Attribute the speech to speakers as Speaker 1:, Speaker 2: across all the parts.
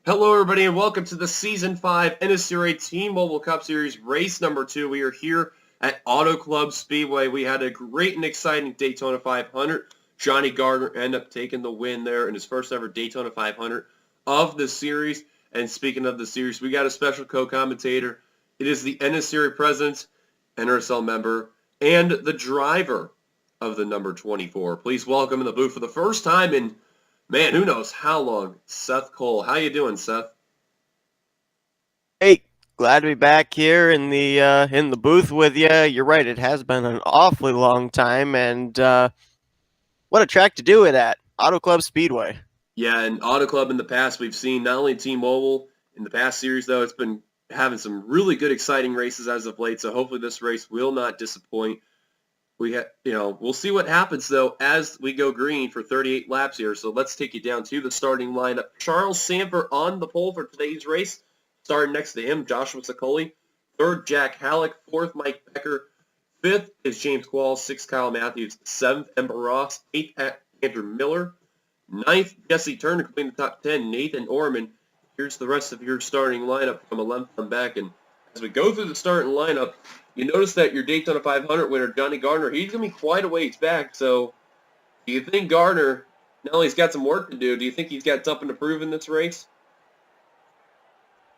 Speaker 1: Hello, everybody, and welcome to the Season 5 NNSCRA Team Mobile Cup Series race number 2. We are here at Auto Club Speedway. We had a great and exciting Daytona 500. Jonny Gardner ended up taking the win there in his first ever Daytona 500 of the series. And speaking of the series, we got a special co-commentator. It is the NNSCRA president, NRSL member, and the driver of the number 24. Please welcome in the booth for the first time in man, who knows how long, Seth Cole. How you doing, Seth?
Speaker 2: Hey, glad to be back here in the booth with you. You're right; it has been an awfully long time, and what a track to do it at, Auto Club Speedway.
Speaker 1: Yeah, and Auto Club in the past, we've seen not only T-Mobile in the past series, though, it's been having some really good, exciting races as of late, so hopefully this race will not disappoint. We'll see what happens, though, as we go green for 38 laps here. So let's take you down to the starting lineup. Charles Sanford on the pole for today's race. Starting next to him, Joshua Sicoli. Third, Jack Halleck. Fourth, Mike Becker. Fifth is James Qualls. Sixth, Kyle Matthews. Seventh, Ember Ross. Eighth, Andrew Miller. Ninth, Jesse Turner completing the top 10. Nathan Orman. Here's the rest of your starting lineup from 11th on back. And as we go through the starting lineup, you notice that your Daytona 500 winner, Jonny Gardner, he's going to be quite a ways back. So do you think Gardner, not only he's got some work to do you think he's got something to prove in this race?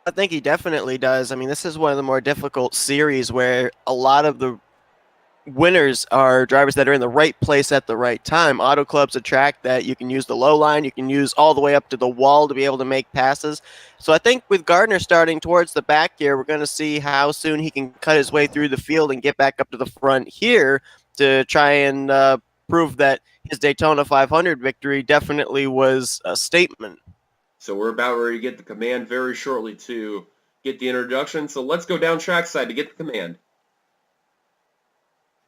Speaker 2: I think he definitely does. I mean, this is one of the more difficult series where a lot of the winners are drivers that are in the right place at the right time. Auto Club's a track that you can use the low line, you can use all the way up to the wall to be able to make passes. So I think with Gardner starting towards the back here, we're going to see how soon he can cut his way through the field and get back up to the front here to try and prove that his Daytona 500 victory definitely was a statement.
Speaker 1: So we're about ready to get the command very shortly to get the introduction. So let's go down trackside to get the command.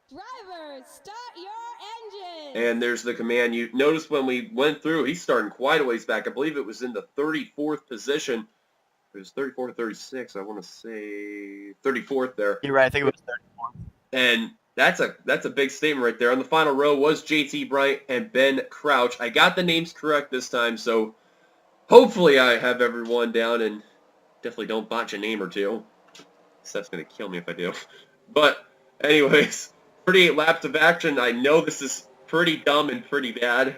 Speaker 3: Drivers, start your engine!
Speaker 1: And there's the command. You notice when we went through, he's starting quite a ways back. I believe it was in the 34th position. It was 34 or 36. I want to say 34th there.
Speaker 2: You're right. I think it was 34.
Speaker 1: And that's a big statement right there. On the final row was JT Bryant and Ben Crouch. I got the names correct this time, so hopefully I have everyone down and definitely don't botch a name or two. Seth's going to kill me if I do. But anyways, 38 laps of action. I know this is pretty dumb and pretty bad.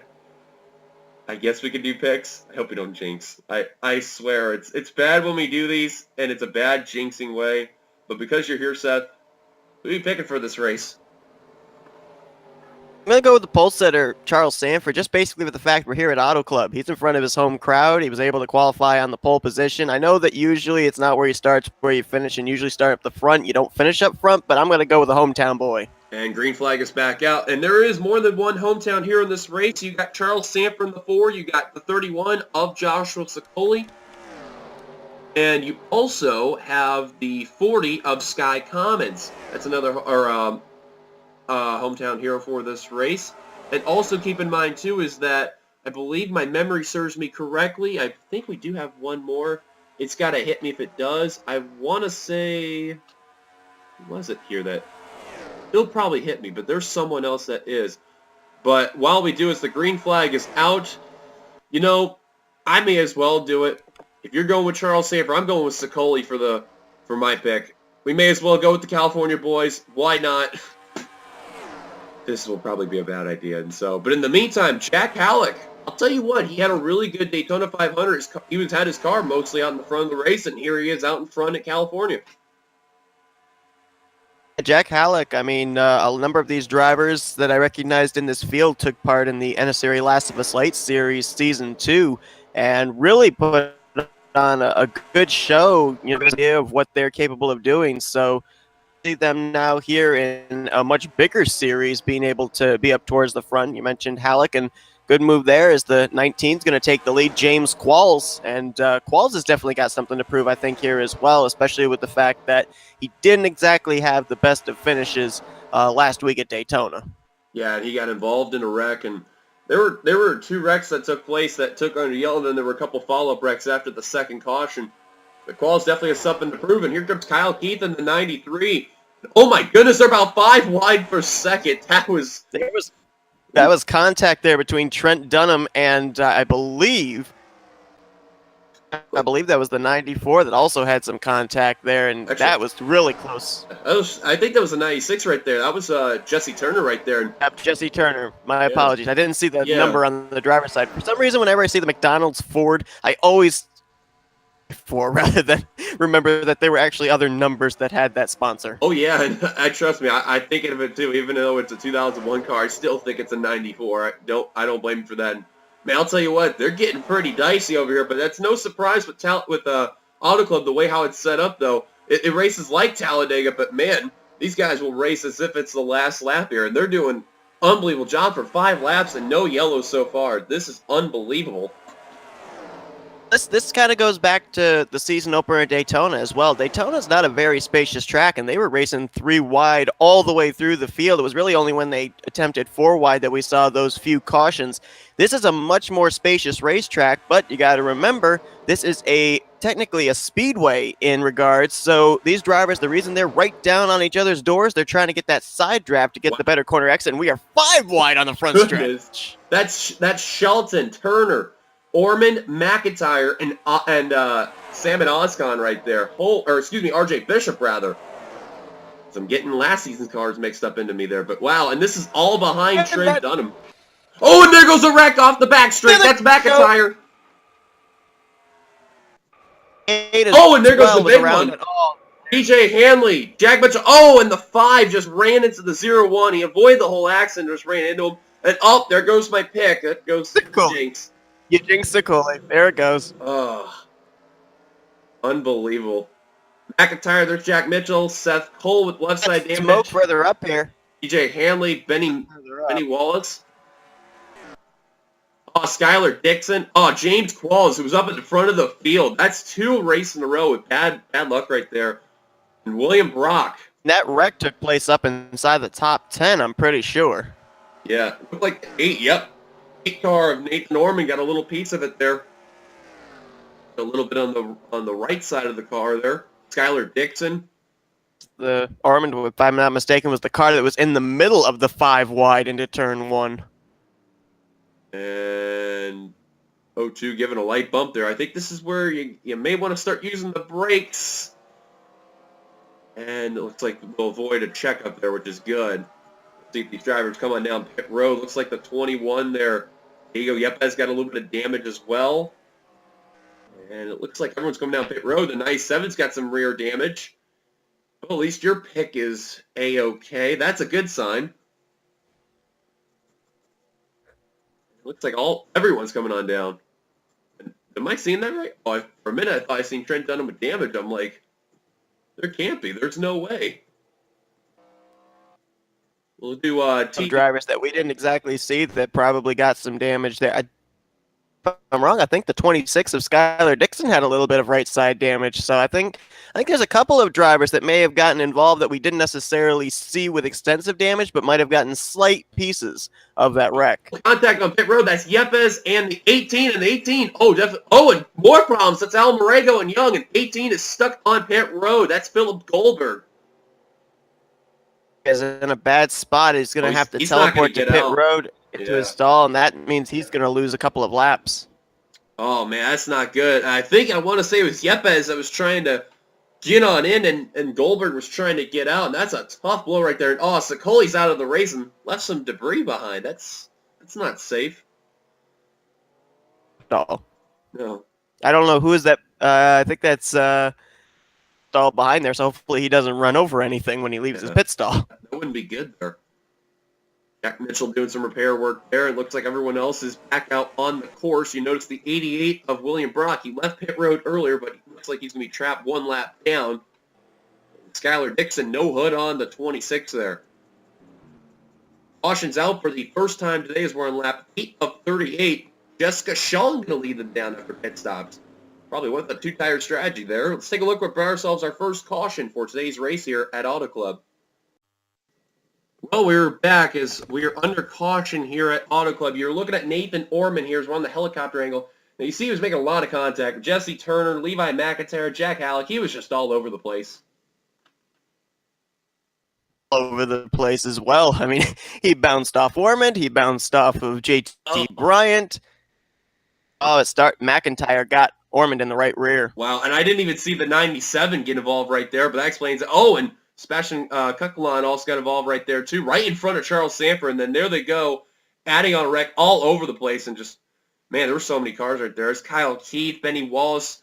Speaker 1: I guess we can do picks. I hope we don't jinx. I swear, it's bad when we do these, and it's a bad jinxing way. But because you're here, Seth, who are you picking for this race?
Speaker 2: I'm going to go with the pole setter, Charles Sanford, just basically with the fact we're here at Auto Club. He's in front of his home crowd. He was able to qualify on the pole position. I know that usually it's not where you start, it's where you finish, and usually start up the front. You don't finish up front, but I'm going to go with the hometown boy.
Speaker 1: And green flag is back out. And there is more than one hometown here in this race. You got Charles Sanford in the 4. You got the 31 of Joshua Sicoli. And you also have the 40 of Sky Commons. That's another hometown hero for this race. And also keep in mind, too, is that I believe my memory serves me correctly. I think we do have one more. It's got to hit me if it does. I want to say... Who was it here that... He'll probably hit me, but there's someone else that is. But while we do, as the green flag is out, you know, I may as well do it. If you're going with Charles Sanford, I'm going with Sicoli for my pick. We may as well go with the California boys. Why not? This will probably be a bad idea. But in the meantime, Jack Halleck, I'll tell you what, he had a really good Daytona 500. He had his car mostly out in the front of the race, and here he is out in front at California.
Speaker 2: Jack Halleck, I mean, a number of these drivers that I recognized in this field took part in the NNSCRA Last of Us Light Series Season 2 and really put on a good show, idea of what they're capable of doing. So see them now here in a much bigger series being able to be up towards the front. You mentioned Halleck, and good move there is the 19 is going to take the lead, James Qualls. And Qualls has definitely got something to prove, I think, here as well, especially with the fact that he didn't exactly have the best of finishes last week at Daytona.
Speaker 1: Yeah, and he got involved in a wreck, and there were 2 wrecks that took place that took under yellow, and then there were a couple follow-up wrecks after the second caution. But Qualls definitely has something to prove, and here comes Kyle Keith in the 93. Oh my goodness, they're about 5 wide per second. That was
Speaker 2: contact there between Trent Dunham and I believe I believe that was the 94 that also had some contact there, and
Speaker 1: Actually,
Speaker 2: that was really close.
Speaker 1: I think that was a 96 right there. That was Jesse Turner right there.
Speaker 2: Jesse Turner, my apologies. I didn't see the
Speaker 1: Yeah.
Speaker 2: number on the driver's side. For some reason, whenever I see the McDonald's Ford, I always rather than remember that there were actually other numbers that had that sponsor.
Speaker 1: Oh yeah, and I trust me. I think of it too. Even though it's a 2001 car, I still think it's a 94. I don't blame him for that. Man, I'll tell you what, they're getting pretty dicey over here. But that's no surprise with Auto Club, the way how it's set up though. It races like Talladega, but man, these guys will race as if it's the last lap here, and they're doing unbelievable job for 5 laps and no yellows so far. This is unbelievable.
Speaker 2: This kind of goes back to the season opener at Daytona as well. Daytona's not a very spacious track, and they were racing 3 wide all the way through the field. It was really only when they attempted 4 wide that we saw those few cautions. This is a much more spacious racetrack, but you got to remember, this is technically a speedway in regards. So these drivers, the reason they're right down on each other's doors, they're trying to get that side draft to get the better corner exit, and we are 5 wide on the front stretch.
Speaker 1: That's Shelton, Turner, Orman, McIntyre, and Salmon Oscon right there. RJ Bishop, rather. So I'm getting last season's cars mixed up into me there. But wow, and this is all behind Trent Dunham. Oh, and there goes a wreck off the back straight. That's McIntyre. Oh, and there goes the big one. DJ Hanley, Jack Mitchell. Oh, and the 5 just ran into the 0-1. He avoided the whole accident, just ran into him. And there goes my pick. That goes Jinx.
Speaker 2: You jinxed the Cole. There it goes.
Speaker 1: Oh, unbelievable. McIntyre, there's Jack Mitchell. Seth Cole with left side damage.
Speaker 2: Smoke further up here.
Speaker 1: DJ Hanley, Benny Wallace. Oh, Skylar Dixon. Oh, James Qualls, who was up at the front of the field. That's 2 races in a row with bad luck right there. And William Brock.
Speaker 2: That wreck took place up inside the top 10, I'm pretty sure.
Speaker 1: Yeah, it looked like 8, yep. 8 car of Nathan Orman got a little piece of it there. A little bit on the right side of the car there. Skylar Dixon.
Speaker 2: The Orman, if I'm not mistaken, was the car that was in the middle of the 5 wide into turn 1.
Speaker 1: And 02 giving a light bump there. I think this is where you may want to start using the brakes. And it looks like we'll avoid a checkup there, which is good. See if these drivers come on down pit road. Looks like the 21 there. Diego Yepes got a little bit of damage as well. And it looks like everyone's coming down pit road. The 97's got some rear damage. Well, at least your pick is A-okay. That's a good sign. It looks like everyone's coming on down. Am I seeing that right? Oh, for a minute I thought I seen Trent Dunham with damage. I'm like, there can't be. There's no way. We'll do
Speaker 2: drivers that we didn't exactly see that probably got some damage there. If I'm wrong, I think the 26 of Skylar Dixon had a little bit of right side damage. So I think there's a couple of drivers that may have gotten involved that we didn't necessarily see with extensive damage, but might have gotten slight pieces of that wreck.
Speaker 1: Contact on pit road. That's Yepes and the 18 and the 18. Oh, definitely. Oh, and more problems. That's Al Morego and Young, and 18 is stuck on pit road. That's Philip Goldberg.
Speaker 2: Is in a bad spot. He's going to have to teleport to pit road into his stall, and that means he's going to lose a couple of laps.
Speaker 1: Oh, man, that's not good. I think I want to say it was Yepes that was trying to get on in, and Goldberg was trying to get out, and that's a tough blow right there. And, Sicoli's out of the race and left some debris behind. That's not safe.
Speaker 2: No.
Speaker 1: No.
Speaker 2: I don't know who is that. I think that's stall behind there, so hopefully he doesn't run over anything when he leaves his pit stall.
Speaker 1: That wouldn't be good there. Jack Mitchell doing some repair work there. It looks like everyone else is back out on the course. You notice the 88 of William Brock. He left pit road earlier, but it looks like he's going to be trapped 1 lap down. Skylar Dixon, no hood on the 26 there. Caution's out for the first time today as we're on lap 8 of 38. Jessica Shaw going to lead them down after pit stops. Probably went with a 2-tire strategy there. Let's take a look. We'll bring ourselves our first caution for today's race here at Auto Club. Well, we're back as we're under caution here at Auto Club. You're looking at Nathan Orman here as we're on the helicopter angle. Now, you see he was making a lot of contact. Jesse Turner, Levi McIntyre, Jack Halleck. He was just all over the place.
Speaker 2: All over the place as well. I mean, he bounced off Ormond. He bounced off of JT Bryant. McIntyre got Ormond in the right rear.
Speaker 1: Wow, and I didn't even see the 97 get involved right there, but that explains it. Oh, and Sebastian Kukulon also got involved right there too, right in front of Charles Sanford, and then there they go, adding on a wreck all over the place, and just, man, there were so many cars right there. There's Kyle Keith, Benny Wallace,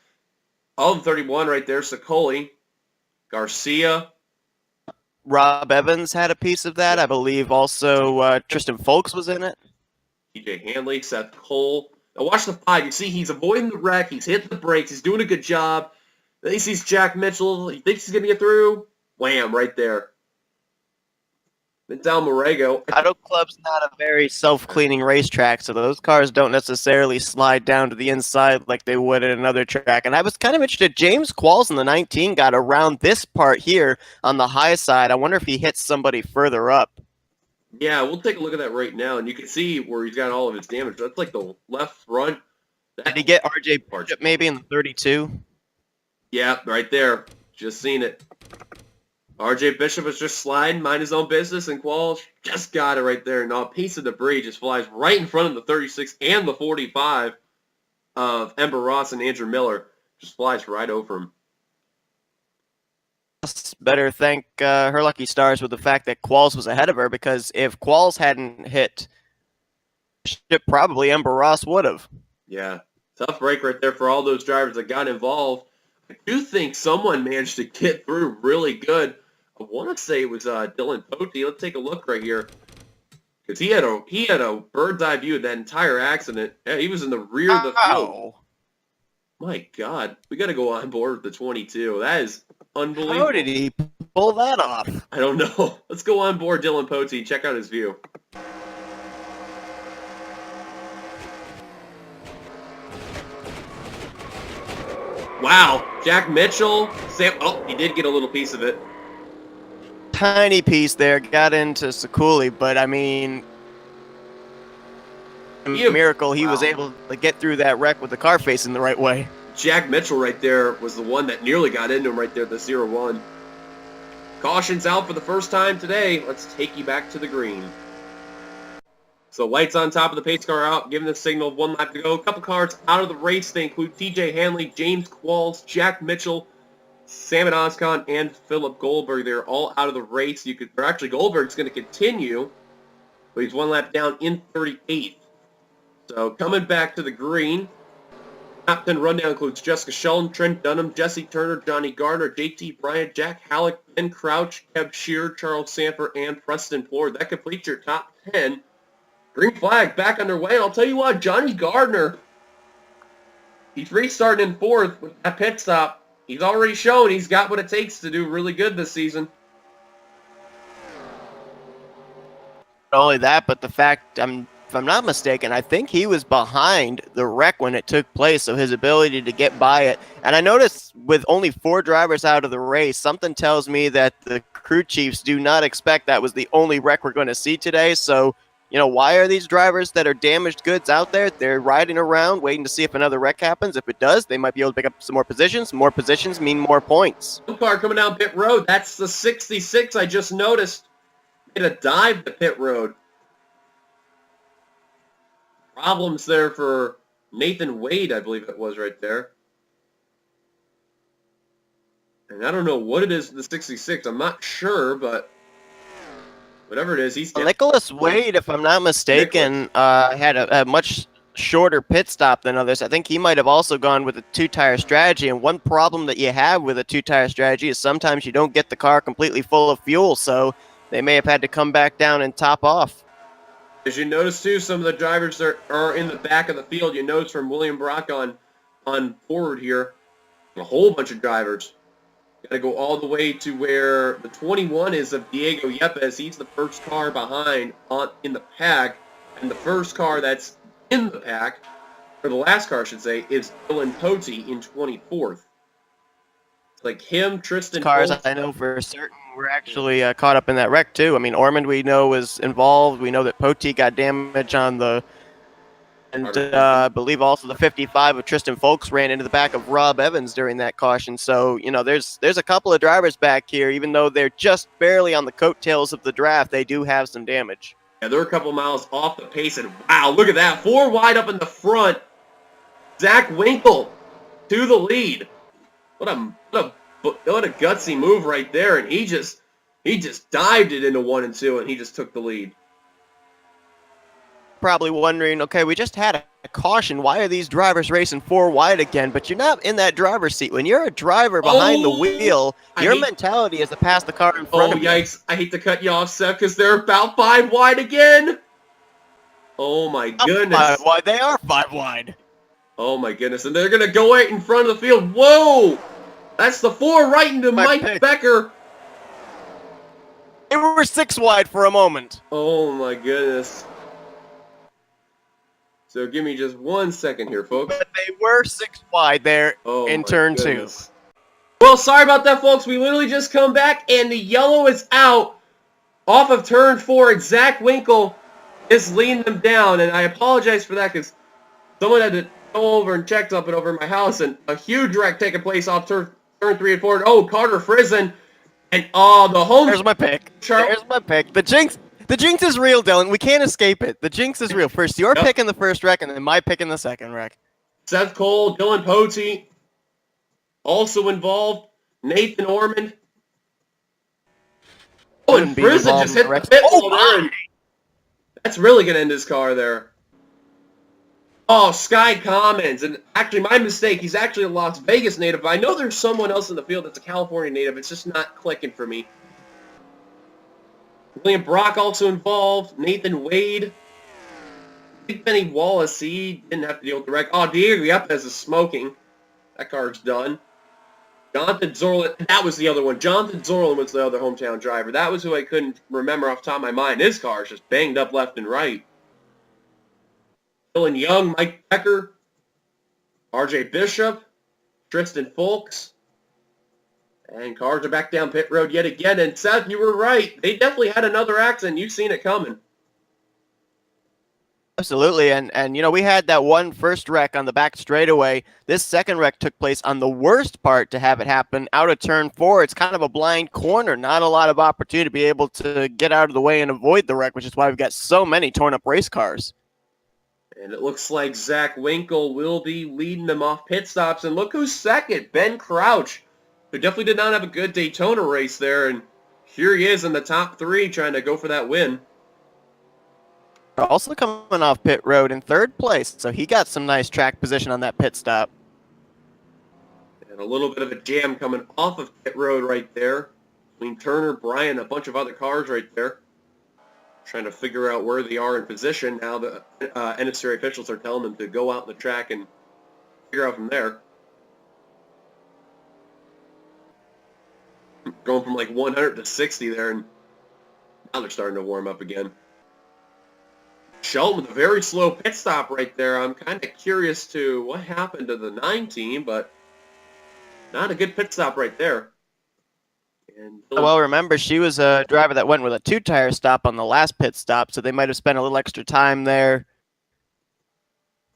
Speaker 1: all the 31 right there, Sicoli, Garcia.
Speaker 2: Rob Evans had a piece of that. I believe also Tristan Folks was in it.
Speaker 1: TJ Hanley, Seth Cole. Now watch the 5. You see he's avoiding the wreck. He's hitting the brakes. He's doing a good job. Then he sees Jack Mitchell. He thinks he's going to get through. Wham, right there. Then down Morego.
Speaker 2: Auto Club's not a very self-cleaning racetrack, so those cars don't necessarily slide down to the inside like they would at another track. And I was kind of interested. James Qualls in the 19 got around this part here on the high side. I wonder if he hits somebody further up.
Speaker 1: Yeah, we'll take a look at that right now, and you can see where he's got all of his damage. That's like the left front.
Speaker 2: Did he get RJ Bishop maybe in the 32?
Speaker 1: Yeah, right there. Just seen it. RJ Bishop is just sliding, mind his own business, and Qualls just got it right there. Now a piece of debris just flies right in front of the 36 and the 45 of Ember Ross and Andrew Miller. Just flies right over him.
Speaker 2: Better thank her lucky stars with the fact that Qualls was ahead of her, because if Qualls hadn't hit Bishop, probably Ember Ross would have.
Speaker 1: Yeah, tough break right there for all those drivers that got involved. I do think someone managed to get through really good. I want to say it was Dylan Pote. Let's take a look right here, because he had a bird's eye view of that entire accident. Yeah, he was in the rear of the field. My God, we got to go on board with the 22. That is unbelievable.
Speaker 2: How did he pull that off?
Speaker 1: I don't know. Let's go on board Dylan Pote and check out his view. Wow, Jack Mitchell. Oh, he did get a little piece of it.
Speaker 2: Tiny piece there, got into Siculi, but I mean, a miracle he was able to get through that wreck with the car facing the right way.
Speaker 1: Jack Mitchell right there was the one that nearly got into him right there, the 0-1. Caution's out for the first time today. Let's take you back to the green. So lights on top of the pace car out, giving the signal of 1 lap to go. A couple cars out of the race. They include TJ Hanley, James Qualls, Jack Mitchell, Sam Oscon, and Philip Goldberg. They're all out of the race. Actually, Goldberg's going to continue, but he's 1 lap down in 38th. So coming back to the green, top 10 rundown includes Jessica Sheldon, Trent Dunham, Jesse Turner, Jonny Gardner, JT Bryant, Jack Halleck, Ben Crouch, Kev Shearer, Charles Sanford, and Preston Ford. That completes your top 10. Green flag back underway. And I'll tell you what, Jonny Gardner, he's restarting in 4th with that pit stop. He's already shown he's got what it takes to do really good this season.
Speaker 2: Not only that, but the fact, if I'm not mistaken, I think he was behind the wreck when it took place, so his ability to get by it. And I noticed with only 4 drivers out of the race, something tells me that the crew chiefs do not expect that was the only wreck we're going to see today. So, you know, why are these drivers that are damaged goods out there? They're riding around waiting to see if another wreck happens. If it does, they might be able to pick up some more positions. More positions mean more points.
Speaker 1: One car coming down pit road. That's the 66 I just noticed. Made a dive to pit road. Problems there for Nathan Wade, I believe it was right there. And I don't know what it is, the 66. I'm not sure, but whatever it is, he's...
Speaker 2: Nicholas Wade, if I'm not mistaken, had a much shorter pit stop than others. I think he might have also gone with a 2-tire strategy, and one problem that you have with a 2-tire strategy is sometimes you don't get the car completely full of fuel, so they may have had to come back down and top off.
Speaker 1: As you notice, too, some of the drivers that are in the back of the field, you notice from William Brock on forward here, a whole bunch of drivers. Got to go all the way to where the 21 is of Diego Yepes. He's the first car behind in the pack. And the first car that's in the pack, or the last car, I should say, is Dylan Pote in 24th. It's like him, Tristan
Speaker 2: Cars
Speaker 1: Holt.
Speaker 2: I know for certain were actually caught up in that wreck, too. I mean, Ormond, we know, was involved. We know that Pote got damage on the... And I believe also the 55 of Tristan Folks ran into the back of Rob Evans during that caution. So, you know, there's a couple of drivers back here. Even though they're just barely on the coattails of the draft, they do have some damage.
Speaker 1: Yeah, they're a couple miles off the pace. And wow, look at that. 4 wide up in the front. Zach Winkle to the lead. What a gutsy move right there, and he just dived it into 1 and 2, and he just took the lead.
Speaker 2: Probably wondering, okay, we just had a caution. Why are these drivers racing 4 wide again? But you're not in that driver's seat. When you're a driver behind the wheel, your mentality is to pass the car in front of you.
Speaker 1: Oh, yikes. I hate to cut you off, Seth, because they're about 5 wide again. Oh, my goodness.
Speaker 2: 5 wide. They are 5 wide.
Speaker 1: Oh, my goodness. And they're going to go right in front of the field. Whoa! That's the 4 right into Mike Becker.
Speaker 2: They were 6 wide for a moment.
Speaker 1: Oh, my goodness. So give me just 1 second here, folks.
Speaker 2: But they were 6 wide there in turn 2.
Speaker 1: Well, sorry about that, folks. We literally just come back, and the yellow is out off of turn 4, and Zach Winkle is leading them down. And I apologize for that because someone had to go over and check something over my house, and a huge wreck taking place off turn 3 and 4. Oh, Carter Friesen. And the home...
Speaker 2: There's my pick. There's my pick. The jinx is real, Dylan. We can't escape it. The jinx is real. First your pick in the first wreck, and then my pick in the second wreck.
Speaker 1: Seth Cole, Dylan Pote, also involved. Nathan Ormond. Oh, and Friesen just hit the pit wall there. That's really going to end his car there. Oh, Sky Commons. And actually, my mistake. He's actually a Las Vegas native. I know there's someone else in the field that's a California native. It's just not clicking for me. William Brock also involved. Nathan Wade. Big Benny Wallace. He didn't have to deal with the wreck. Oh, Diego Yepes is smoking. That car's done. Jonathan Zorlin. That was the other one. Jonathan Zorlin was the other hometown driver. That was who I couldn't remember off the top of my mind. His car's just banged up left and right. Dylan Young, Mike Becker, RJ Bishop, Tristan Folks. And cars are back down pit road yet again. And Seth, you were right. They definitely had another accident. You've seen it coming.
Speaker 2: Absolutely. And you know, we had that one first wreck on the back straightaway. This second wreck took place on the worst part to have it happen out of turn 4. It's kind of a blind corner. Not a lot of opportunity to be able to get out of the way and avoid the wreck, which is why we've got so many torn up race cars.
Speaker 1: And it looks like Zach Winkle will be leading them off pit stops. And look who's second, Ben Crouch, who definitely did not have a good Daytona race there. And here he is in the top 3 trying to go for that win.
Speaker 2: Also coming off pit road in 3rd place, so he got some nice track position on that pit stop.
Speaker 1: And a little bit of a jam coming off of pit road right there. Between Turner, Bryan, a bunch of other cars right there. Trying to figure out where they are in position. Now the NNSCRA officials are telling them to go out on the track and figure out from there. Going from like 100 to 60 there, and now they're starting to warm up again. Shelton with a very slow pit stop right there. I'm kind of curious to what happened to the 9 team, but not a good pit stop right there. And
Speaker 2: well, remember, she was a driver that went with a 2-tire stop on the last pit stop, so they might have spent a little extra time there.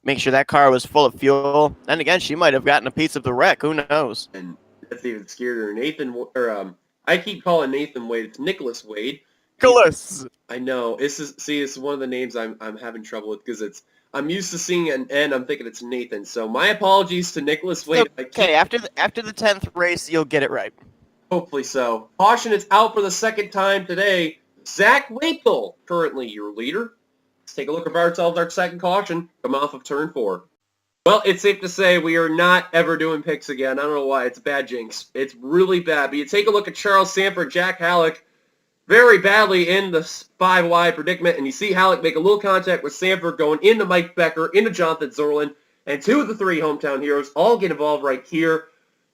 Speaker 2: Make sure that car was full of fuel. And again, she might have gotten a piece of the wreck. Who knows?
Speaker 1: And that's even scarier. I keep calling Nathan Wade. It's Nicholas Wade.
Speaker 2: Nicholas. I
Speaker 1: know. This is one of the names I'm having trouble with because I'm used to seeing an N. I'm thinking it's Nathan. So my apologies to Nicholas Wade.
Speaker 2: Okay, after the 10th race, you'll get it right.
Speaker 1: Hopefully so. Caution is out for the second time today. Zach Winkle, currently your leader. Let's take a look at ourselves, our second caution, come off of turn 4. Well, it's safe to say we are not ever doing picks again. I don't know why. It's a bad jinx. It's really bad. But you take a look at Charles Sanford, Jack Halleck, very badly in the 5-wide predicament, and you see Halleck make a little contact with Sanford going into Mike Becker, into Jonathan Zorlin, and 2 of the 3 hometown heroes all get involved right here.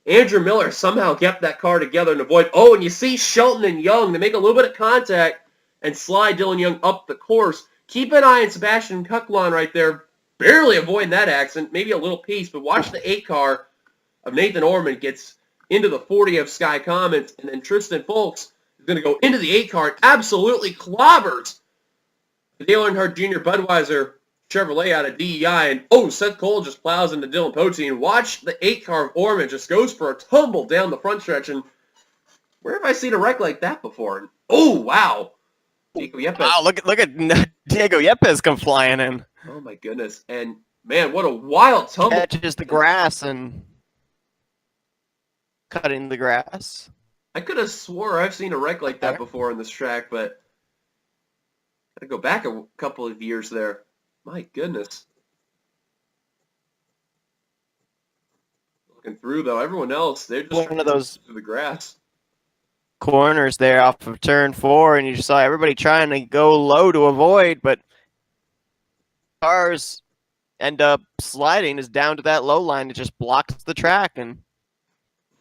Speaker 1: Andrew Miller somehow kept that car together and avoid. Oh, and you see Shelton and Young. They make a little bit of contact and slide Dylan Young up the course. Keep an eye on Sebastian Cucklon right there. Barely avoiding that accident. Maybe a little piece, but watch the 8 car of Nathan Ormond gets into the 40 of Sky Commons, and then Tristan Folks is going to go into the 8 car and absolutely clobbers the Dale Earnhardt Jr. Budweiser Chevrolet out of DEI, and Seth Cole just plows into Dylan Pote, and watch the 8 car of Ormond just goes for a tumble down the front stretch, and where have I seen a wreck like that before? And, wow. Diego Yepes.
Speaker 2: Wow, look at Diego Yepes come flying in.
Speaker 1: Oh my goodness. And man, what a wild tumble.
Speaker 2: Catches the grass and cutting the grass.
Speaker 1: I could have swore I've seen a wreck like that before on this track, but gotta go back a couple of years there. My goodness. Looking through though, everyone else, they're just
Speaker 2: One of those
Speaker 1: through the grass.
Speaker 2: corners there off of turn 4, and you just saw everybody trying to go low to avoid, but cars end up sliding is down to that low line. It just blocks the track, and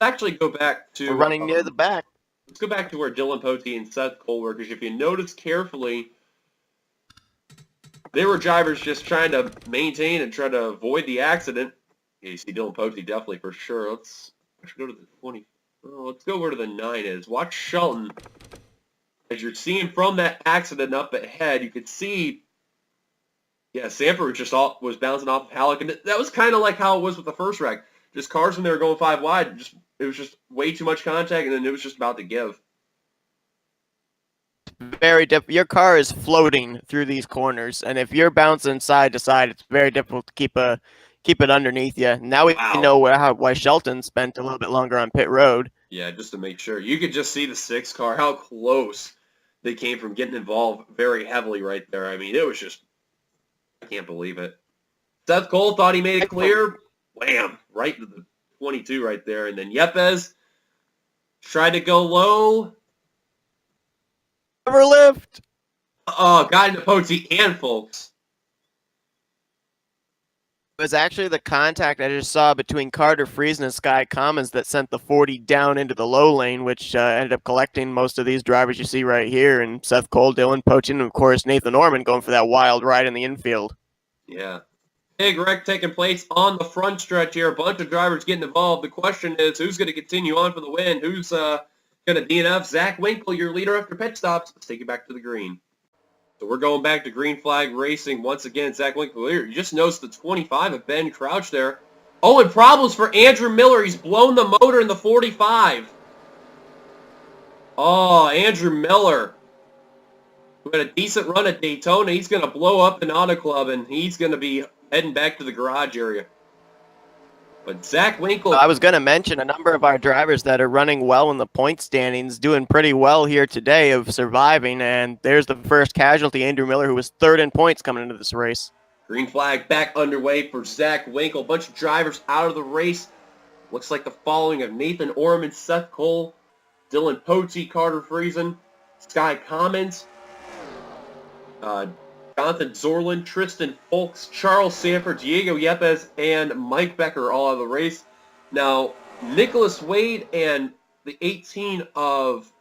Speaker 1: Actually go back to
Speaker 2: running near the back.
Speaker 1: Let's go back to where Dylan Pote and Seth Cole were, because if you notice carefully, they were drivers just trying to maintain and try to avoid the accident. Yeah, you see Dylan Pote definitely for sure. Let's go to the 20. Oh, let's go where the 9 is. Watch Shelton. As you're seeing from that accident up ahead, you could see, yeah, Sanford was bouncing off of Halleck, and that was kind of like how it was with the first wreck. Just cars when they were going 5 wide, it was just way too much contact, and then it was just about to give.
Speaker 2: Very difficult. Your car is floating through these corners, and if you're bouncing side to side, it's very difficult to keep it underneath you. Now we know why Shelton spent a little bit longer on pit road.
Speaker 1: Yeah, just to make sure. You could just see the 6 car, how close they came from getting involved very heavily right there. I mean, it was just, I can't believe it. Seth Cole thought he made it clear. Wham! Right to the 22 right there. And then Yepes tried to go low.
Speaker 2: Never lift.
Speaker 1: Oh, got into Pote and Folks.
Speaker 2: It was actually the contact I just saw between Carter Friesen and Sky Commons that sent the 40 down into the low lane, which ended up collecting most of these drivers you see right here, and Seth Cole, Dylan Pote, and of course Nathan Orman going for that wild ride in the infield.
Speaker 1: Yeah. Big wreck taking place on the front stretch here. A bunch of drivers getting involved. The question is, who's going to continue on for the win? Who's going to DNF? Zach Winkle, your leader after pit stops. Let's take it back to the green. So we're going back to green flag racing once again. Zach Winkle here. You just noticed the 25 of Ben Crouch there. Oh, and problems for Andrew Miller. He's blown the motor in the 45. Oh, Andrew Miller, who had a decent run at Daytona. He's going to blow up an auto club, and he's going to be heading back to the garage area. But Zach Winkle...
Speaker 2: I was going to mention a number of our drivers that are running well in the point standings, doing pretty well here today of surviving, and there's the first casualty, Andrew Miller, who was 3rd in points coming into this race.
Speaker 1: Green flag back underway for Zach Winkle. A bunch of drivers out of the race. Looks like the following of Nathan Orman, Seth Cole, Dylan Pote, Carter Friesen, Sky Commons, Jonathan Zorlin, Tristan Folks, Charles Sanford, Diego Yepes, and Mike Becker all out of the race. Now, Nicholas Wade and the 18 of,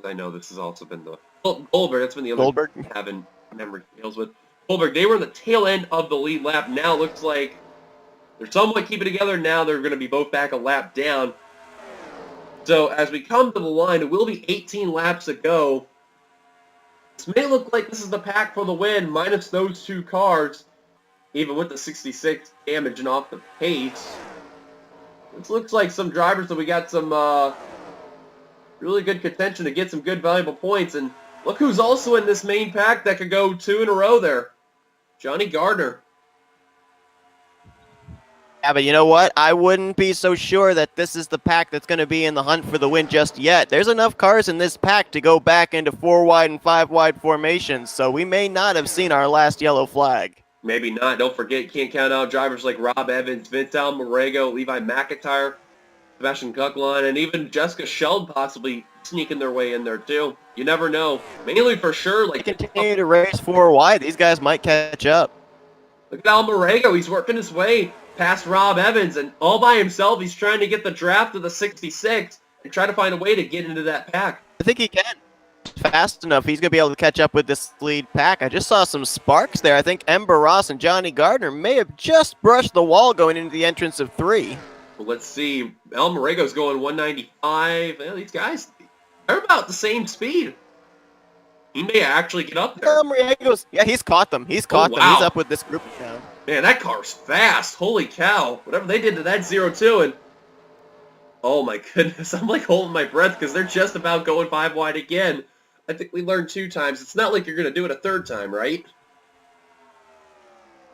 Speaker 1: I know this has also been the, Goldberg, that's been the other
Speaker 2: Goldberg
Speaker 1: having memory fails with. Goldberg, they were in the tail end of the lead lap. Now it looks like they're somewhat keeping together. Now they're going to be both back a lap down. So as we come to the line, it will be 18 laps to go. This may look like this is the pack for the win, minus those 2 cars, even with the 66 damage and off the pace. This looks like some drivers that we got some really good contention to get some good valuable points. And look who's also in this main pack that could go 2 in a row there. Jonny Gardner.
Speaker 2: Yeah, but you know what? I wouldn't be so sure that this is the pack that's going to be in the hunt for the win just yet. There's enough cars in this pack to go back into 4 wide and 5 wide formations, so we may not have seen our last yellow flag.
Speaker 1: Maybe not. Don't forget, you can't count out drivers like Rob Evans, Vince Almarego, Levi McIntyre, Sebastian Kuckline, and even Jessica Sheld possibly sneaking their way in there too. You never know. Mainly for sure, like,
Speaker 2: they continue to race 4 wide. These guys might catch up.
Speaker 1: Look at Almarego. He's working his way past Rob Evans, and all by himself, he's trying to get the draft of the 66 and try to find a way to get into that pack.
Speaker 2: I think he can. Fast enough, he's going to be able to catch up with this lead pack. I just saw some sparks there. I think Ember Ross and Jonny Gardner may have just brushed the wall going into the entrance of 3.
Speaker 1: Well, let's see. Almarego's going 195. Well, these guys, they're about the same speed. He may actually get up there.
Speaker 2: Yeah, he's caught them. He's caught them. He's up with this group now.
Speaker 1: Man, that car's fast. Holy cow. Whatever they did to that 0-2, and oh my goodness, I'm like holding my breath because they're just about going 5 wide again. I think we learned 2 times. It's not like you're going to do it a 3rd time, right?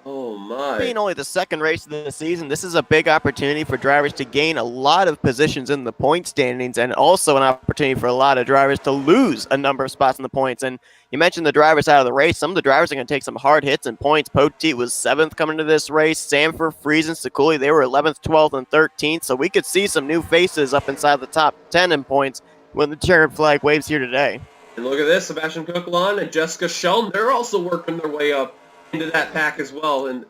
Speaker 1: Oh, my.
Speaker 2: Being only the second race of the season, this is a big opportunity for drivers to gain a lot of positions in the point standings, and also an opportunity for a lot of drivers to lose a number of spots in the points. And you mentioned the drivers out of the race. Some of the drivers are going to take some hard hits in points. Poteet was 7th coming to this race. Sanford, Friesen, Sekuli, they were 11th, 12th, and 13th. So we could see some new faces up inside the top 10 in points when the checkered flag waves here today.
Speaker 1: And look at this, Sebastian Coquelin and Jessica Sheldon, they're also working their way up into that pack as well. And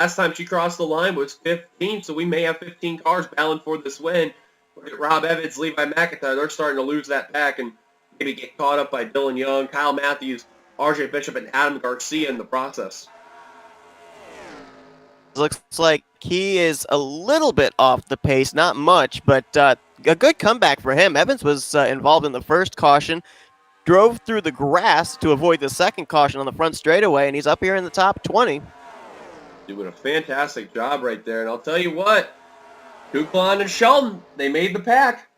Speaker 1: last time she crossed the line was 15, so we may have 15 cars battling for this win. Look at Rob Evans, Levi McIntyre, they're starting to lose that pack and maybe get caught up by Dylan Young, Kyle Matthews, RJ Bishop, and Adam Garcia in the process.
Speaker 2: Looks like he is a little bit off the pace, not much, but a good comeback for him. Evans was involved in the first caution, drove through the grass to avoid the second caution on the front straightaway, and he's up here in the top 20.
Speaker 1: Doing a fantastic job right there. And I'll tell you what, Coquelin and Sheldon, they made the pack.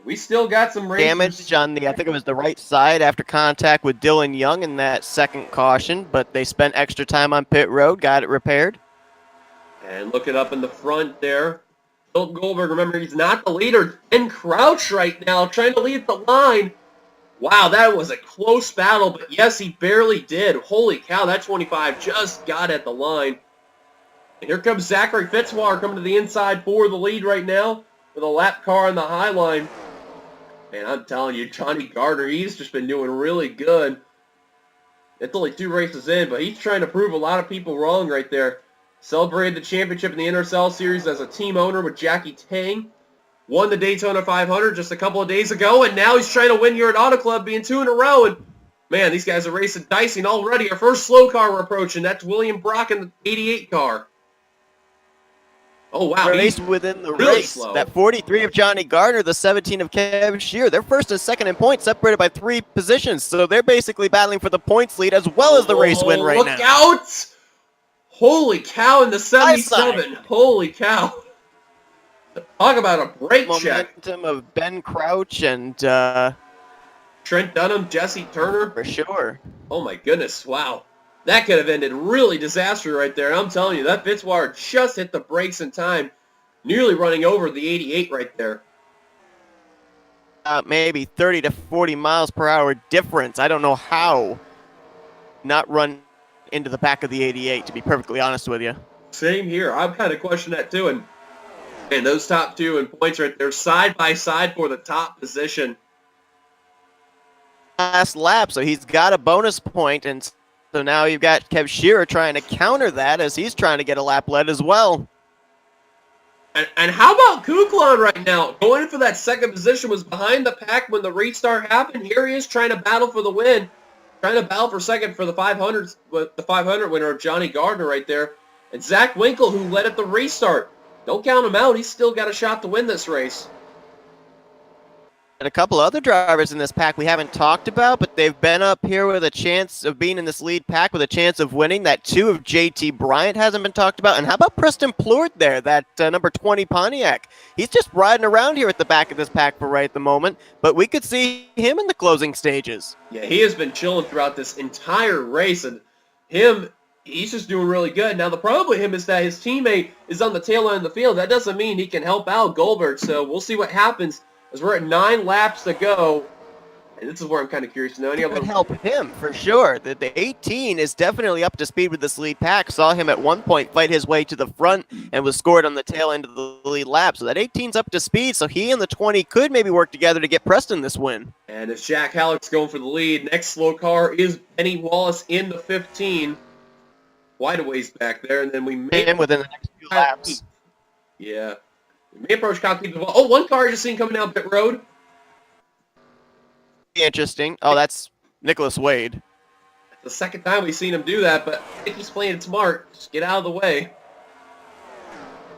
Speaker 1: We still got some races.
Speaker 2: Damage on the, I think it was the right side after contact with Dylan Young in that second caution, but they spent extra time on pit road, got it repaired.
Speaker 1: And looking up in the front there, Philip Goldberg, remember, he's not the leader. Ben Crouch right now trying to lead the line. Wow, that was a close battle, but yes, he barely did. Holy cow, that 25 just got at the line. And here comes Zachary Fitzwater coming to the inside for the lead right now with a lap car on the high line. Man, I'm telling you, Jonny Gardner, he's just been doing really good. It's only 2 races in, but he's trying to prove a lot of people wrong right there. Celebrated the championship in the NRSL Series as a team owner with Jackie Tang. Won the Daytona 500 just a couple of days ago, and now he's trying to win here at Auto Club, being 2 in a row. And man, these guys are racing dicing already. Our first slow car we're approaching. That's William Brock in the 88 car. Oh, wow.
Speaker 2: Race within the
Speaker 1: really
Speaker 2: race.
Speaker 1: slow.
Speaker 2: That 43 of Jonny Gardner, the 17 of Kevin Shearer. They're first and second in points, separated by 3 positions. So they're basically battling for the points lead as well as the race win right now.
Speaker 1: Look out! Holy cow, in the 77. Holy cow. Talk about a brake check.
Speaker 2: Momentum of Ben Crouch and
Speaker 1: Trent Dunham, Jesse Turner.
Speaker 2: for sure.
Speaker 1: Oh my goodness, wow. That could have ended really disaster right there. I'm telling you, that Fitzwater just hit the brakes in time, nearly running over the 88 right there.
Speaker 2: Maybe 30 to 40 miles per hour difference. I don't know how not run into the back of the 88, to be perfectly honest with you.
Speaker 1: Same here. I'm kind of questioning that too. And those top 2 in points right there, side by side for the top position.
Speaker 2: Last lap, so he's got a bonus point, and so now you've got Kev Shearer trying to counter that as he's trying to get a lap lead as well.
Speaker 1: And how about Coquelin right now? Going for that second position, was behind the pack when the restart happened. Here he is trying to battle for the win. Trying to battle for second for the 500, with the 500 winner of Jonny Gardner right there. And Zach Winkle, who led at the restart. Don't count him out. He's still got a shot to win this race.
Speaker 2: And a couple other drivers in this pack we haven't talked about, but they've been up here with a chance of being in this lead pack with a chance of winning. That 2 of JT Bryant hasn't been talked about. And how about Preston Plourd there, that number 20 Pontiac? He's just riding around here at the back of this pack for right at the moment, but we could see him in the closing stages.
Speaker 1: Yeah, he has been chilling throughout this entire race, and he's just doing really good. Now, the problem with him is that his teammate is on the tail end of the field. That doesn't mean he can help out Goldberg, so we'll see what happens as we're at 9 laps to go. And this is where I'm kind of curious to know. Any
Speaker 2: It would help him for sure. The 18 is definitely up to speed with this lead pack. Saw him at one point fight his way to the front and was scored on the tail end of the lead lap. So that 18's up to speed. So he and the 20 could maybe work together to get Preston this win.
Speaker 1: And as Jack Halleck's going for the lead, next slow car is Benny Wallace in the 15. Quite a ways back there, and then we may
Speaker 2: him within the next few laps.
Speaker 1: Yeah. We may approach Kyle Keith. Oh, one car I just seen coming down pit road.
Speaker 2: Interesting. Oh, that's Nicholas Wade.
Speaker 1: The second time we've seen him do that, but I think he's playing it smart. Just get out of the way.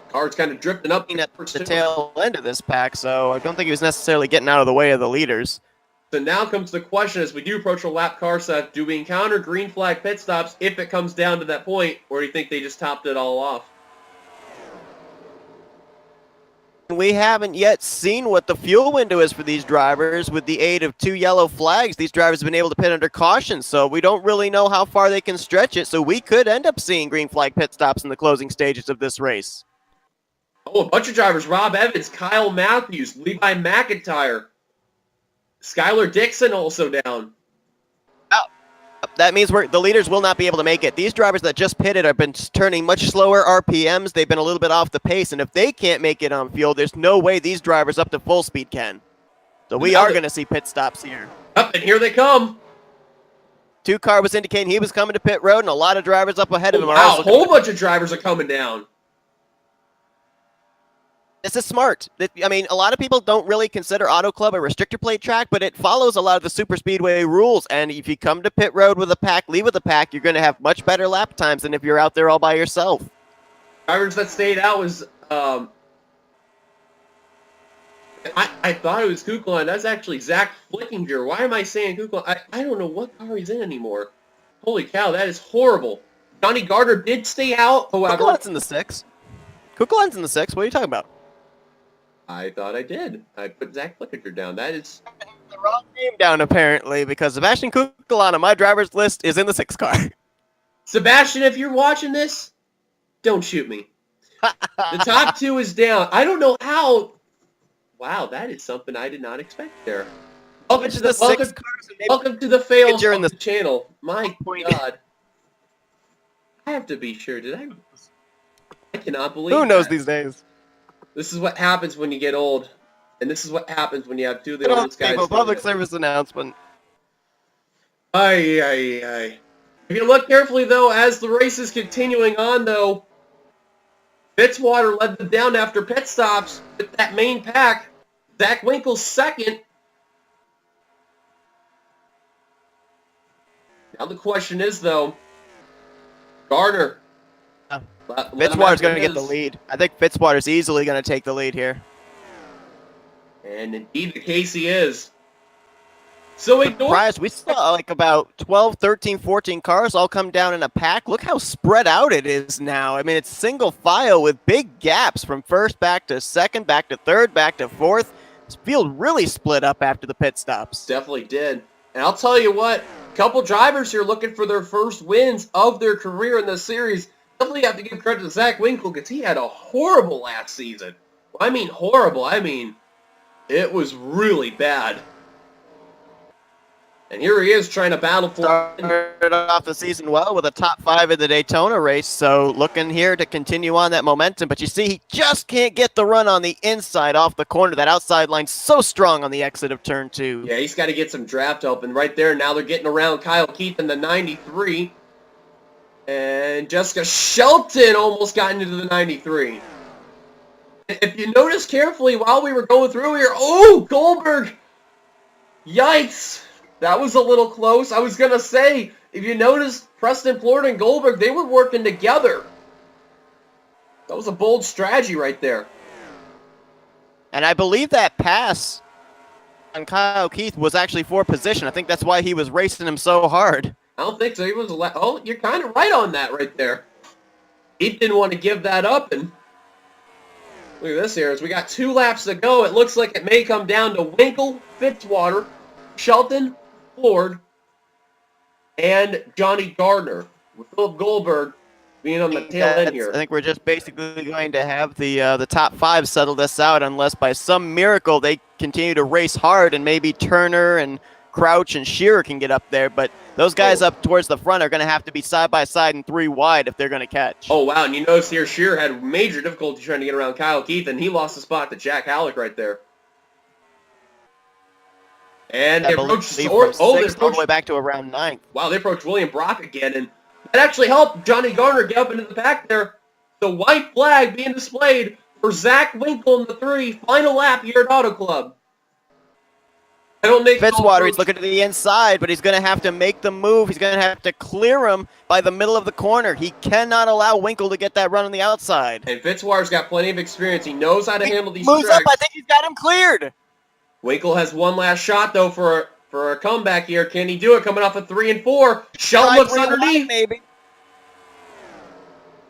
Speaker 1: Car's kind of drifting up
Speaker 2: At the tail end of this pack, so I don't think he was necessarily getting out of the way of the leaders.
Speaker 1: So now comes the question, as we do approach a lap car set, do we encounter green flag pit stops if it comes down to that point, or do you think they just topped it all off?
Speaker 2: we haven't yet seen what the fuel window is for these drivers. With the aid of 2 yellow flags, these drivers have been able to pit under caution, so we don't really know how far they can stretch it. So we could end up seeing green flag pit stops in the closing stages of this race.
Speaker 1: Oh, a bunch of drivers. Rob Evans, Kyle Matthews, Levi McIntyre. Skylar Dixon also down.
Speaker 2: That means the leaders will not be able to make it. These drivers that just pitted have been turning much slower RPMs. They've been a little bit off the pace, and if they can't make it on fuel, there's no way these drivers up to full speed can. So we are going to see pit stops here.
Speaker 1: Up, and here they come.
Speaker 2: 2-car was indicating he was coming to pit road, and a lot of drivers up ahead of him are
Speaker 1: wow,
Speaker 2: also
Speaker 1: a whole bunch of drivers are coming down.
Speaker 2: This is smart. I mean, a lot of people don't really consider Auto Club a restrictor plate track, but it follows a lot of the super speedway rules. And if you come to pit road with a pack, leave with a pack, you're going to have much better lap times than if you're out there all by yourself.
Speaker 1: Drivers that stayed out was, I thought it was Kukla. That's actually Zach Flickinger. Why am I saying Kukla? I don't know what car he's in anymore. Holy cow, that is horrible. Jonny Gardner did stay out, however.
Speaker 2: Kukla's in the 6. Kukla's in the 6. What are you talking about?
Speaker 1: I thought I did. I put Zach Flickinger down. That is
Speaker 2: the wrong name down, apparently, because Sebastian Kukla on my driver's list is in the 6 car.
Speaker 1: Sebastian, if you're watching this, don't shoot me. The top 2 is down. I don't know how. Wow, that is something I did not expect there. Welcome to the fail of the channel. My God. I have to be sure. I cannot believe
Speaker 2: Who knows
Speaker 1: that.
Speaker 2: these days?
Speaker 1: This is what happens when you get old. And this is what happens when you have 2 of the oldest guys.
Speaker 2: Public service announcement.
Speaker 1: If you look carefully, though, as the race is continuing on, though, Fitzwater led them down after pit stops with that main pack. Zach Winkle's second. Now the question is, though, Gardner.
Speaker 2: Fitzwater's going to get the lead. I think Fitzwater's easily going to take the lead here.
Speaker 1: And indeed the case he is. So
Speaker 2: we saw like about 12, 13, 14 cars all come down in a pack. Look how spread out it is now. I mean, it's single file with big gaps from first back to second, back to third, back to fourth. This field really split up after the pit stops.
Speaker 1: Definitely did. And I'll tell you what, a couple drivers here looking for their first wins of their career in this series. Definitely have to give credit to Zach Winkle because he had a horrible last season. I mean horrible. I mean, it was really bad. And here he is trying to battle for...
Speaker 2: Started off the season well with a top 5 in the Daytona race, so looking here to continue on that momentum. But you see, he just can't get the run on the inside off the corner. That outside line's so strong on the exit of turn 2.
Speaker 1: Yeah, he's got to get some draft help. And right there, now they're getting around Kyle Keith in the 93. And Jessica Shelton almost got into the 93. If you notice carefully while we were going through here, oh, Goldberg! Yikes! That was a little close. I was going to say, if you notice, Preston Plord and Goldberg, they were working together. That was a bold strategy right there.
Speaker 2: And I believe that pass on Kyle Keith was actually for position. I think that's why he was racing him so hard.
Speaker 1: I don't think so. He was oh, you're kind of right on that right there. Keith didn't want to give that up. And look at this here. As we got 2 laps to go, it looks like it may come down to Winkle, Fitzwater, Shelton, Ford, and Jonny Gardner, with Philip Goldberg being on the tail end here.
Speaker 2: I think we're just basically going to have the top 5 settle this out unless by some miracle they continue to race hard and maybe Turner and Crouch and Shearer can get up there. But those guys up towards the front are going to have to be side by side and 3 wide if they're going to catch.
Speaker 1: Oh, wow. And you notice here Shearer had major difficulty trying to get around Kyle Keith, and he lost the spot to Jack Halleck right there. And they approached
Speaker 2: all the way back to around 9th.
Speaker 1: Wow, they approached William Brock again, and that actually helped Jonny Gardner get up into the pack there. The white flag being displayed for Zach Winkle in the 3, final lap here at Auto Club. I don't make
Speaker 2: Fitzwater, he's looking to the inside, but he's going to have to make the move. He's going to have to clear him by the middle of the corner. He cannot allow Winkle to get that run on the outside.
Speaker 1: And Fitzwater's got plenty of experience. He knows how to handle these
Speaker 2: moves
Speaker 1: tracks.
Speaker 2: up, I think he's got him cleared.
Speaker 1: Winkle has one last shot, though, for a comeback here. Can he do it? Coming off of 3 and 4. Shelton looks underneath.
Speaker 2: Maybe.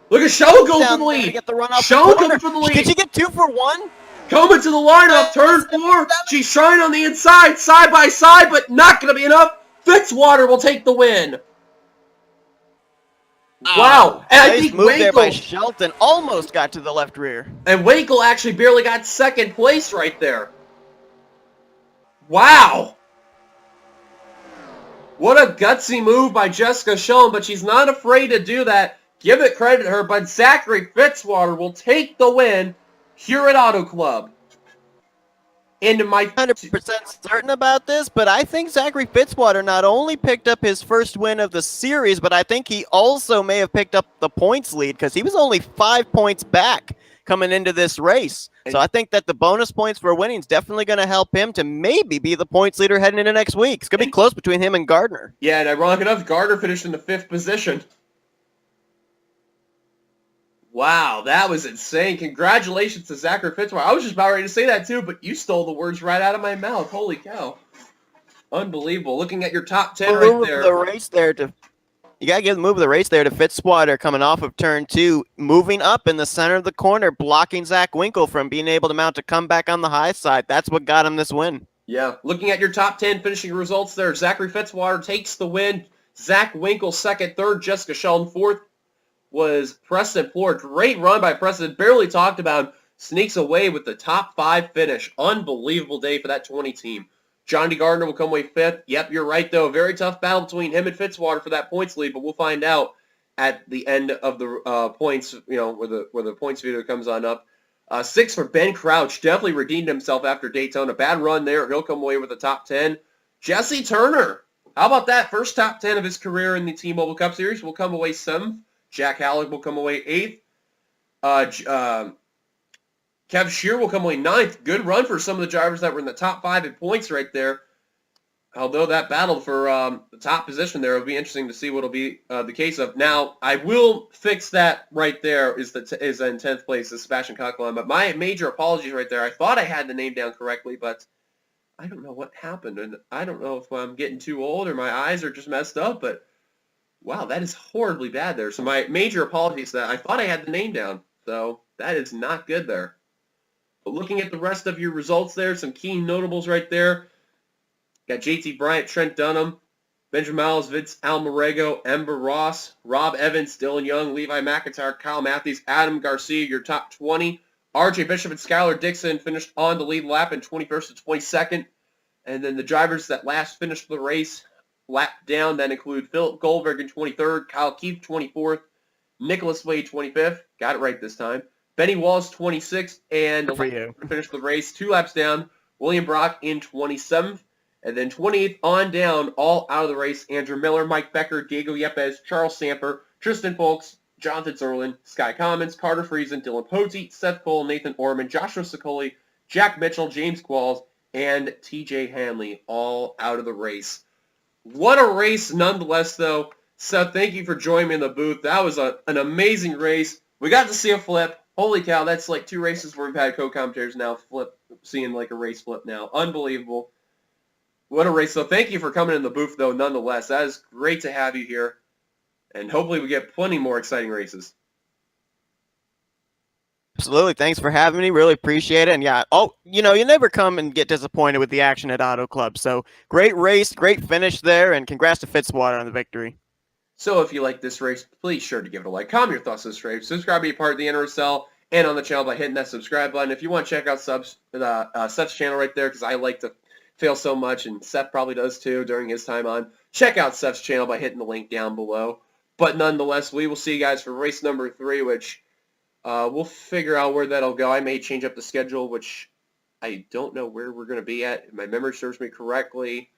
Speaker 1: Look at Shelton go for the lead.
Speaker 2: Get the run off
Speaker 1: Shelton for the lead.
Speaker 2: Did you get 2 for 1?
Speaker 1: Coming to the lineup, turn 4. She's trying on the inside, side by side, but not going to be enough. Fitzwater will take the win. Wow. And I
Speaker 2: Nice
Speaker 1: think
Speaker 2: move there by
Speaker 1: Wankel,
Speaker 2: Shelton. Almost got to the left rear.
Speaker 1: and Wankel actually barely got second place right there. Wow. What a gutsy move by Jessica Schoen, but she's not afraid to do that. Give it credit to her, but Zachary Fitzwater will take the win here at Auto Club. And my
Speaker 2: 100% certain about this, but I think Zachary Fitzwater not only picked up his first win of the series, but I think he also may have picked up the points lead because he was only 5 points back coming into this race. So I think that the bonus points for winning is definitely going to help him to maybe be the points leader heading into next week. It's going to be close between him and Gardner.
Speaker 1: Yeah, and ironic enough, Gardner finished in the 5th position. Wow, that was insane. Congratulations to Zachary Fitzwater. I was just about ready to say that too, but you stole the words right out of my mouth. Holy cow. Unbelievable. Looking at your top 10 right there.
Speaker 2: You got to give the move of the race there to Fitzwater coming off of turn 2, moving up in the center of the corner, blocking Zach Winkle from being able to mount a comeback on the high side. That's what got him this win.
Speaker 1: Yeah, looking at your top 10 finishing results there, Zachary Fitzwater takes the win. Zach Winkle second, third, Jessica Sheldon fourth was Preston Floor. Great run by Preston. Barely talked about. Sneaks away with the top 5 finish. Unbelievable day for that 20 team. Jonny Gardner will come away 5th. Yep, you're right, though. Very tough battle between him and Fitzwater for that points lead, but we'll find out at the end of the points, you know, where the points video comes on up. 6 for Ben Crouch. Definitely redeemed himself after Daytona. Bad run there. He'll come away with the top 10. Jesse Turner. How about that? First top 10 of his career in the T-Mobile Cup Series. Will come away 7th. Jack Halleck will come away 8th. Kev Shear will come away 9th. Good run for some of the drivers that were in the top 5 in points right there. Although that battle for the top position there, it'll be interesting to see what will be the case of. Now, I will fix that right there is in 10th place is Sebastian Coquelin. But my major apologies right there. I thought I had the name down correctly, but I don't know what happened. And I don't know if I'm getting too old or my eyes are just messed up, but wow, that is horribly bad there. So my major apologies to that. I thought I had the name down, so that is not good there. But looking at the rest of your results there, some key notables right there. Got JT Bryant, Trent Dunham, Benjamin Miles, Vince Almarego, Ember Ross, Rob Evans, Dylan Young, Levi McIntyre, Kyle Matthews, Adam Garcia, your top 20. RJ Bishop and Skylar Dixon finished on the lead lap in 21st and 22nd. And then the drivers that last finished the race lap down, that include Philip Goldberg in 23rd, Kyle Keefe 24th, Nicholas Wade 25th, got it right this time, Benny Walls 26th, and finished the race 2 laps down, William Brock in 27th, and then 28th on down, all out of the race, Andrew Miller, Mike Becker, Diego Yepes, Charles Samper, Tristan Folks, Jonathan Zerlin, Sky Commons, Carter Friesen, Dylan Posey, Seth Cole, Nathan Orman, Joshua Sicoli, Jack Mitchell, James Qualls, and TJ Hanley, all out of the race. What a race nonetheless, though. Seth, thank you for joining me in the booth. That was an amazing race. We got to see a flip. Holy cow, that's like 2 races where we've had co-commentators now seeing like a race flip now. Unbelievable. What a race. So thank you for coming in the booth, though, nonetheless. That is great to have you here. And hopefully we get plenty more exciting races.
Speaker 2: Absolutely. Thanks for having me. Really appreciate it. And yeah, you never come and get disappointed with the action at Auto Club. So great race, great finish there, and congrats to Fitzwater on the victory.
Speaker 1: So if you like this race, please sure to give it a like. Comment your thoughts on this race. Subscribe to be part of the NRSL and on the channel by hitting that subscribe button. If you want to check out Seth's channel right there, because I like to fail so much, and Seth probably does too during his time on, check out Seth's channel by hitting the link down below. But nonetheless, we will see you guys for race number 3, which we'll figure out where that'll go. I may change up the schedule, which I don't know where we're going to be at. If my memory serves me correctly,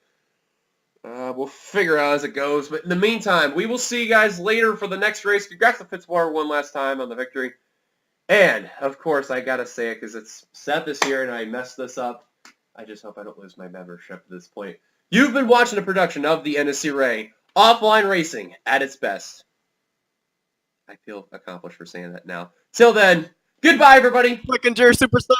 Speaker 1: we'll figure out as it goes. But in the meantime, we will see you guys later for the next race. Congrats to Fitzwater one last time on the victory. And, of course, I got to say it because it's Seth is here and I messed this up. I just hope I don't lose my membership at this point. You've been watching a production of the NNSCRA, offline racing at its best. I feel accomplished for saying that now. Till then, goodbye, everybody.
Speaker 2: Flickinger Super Sub.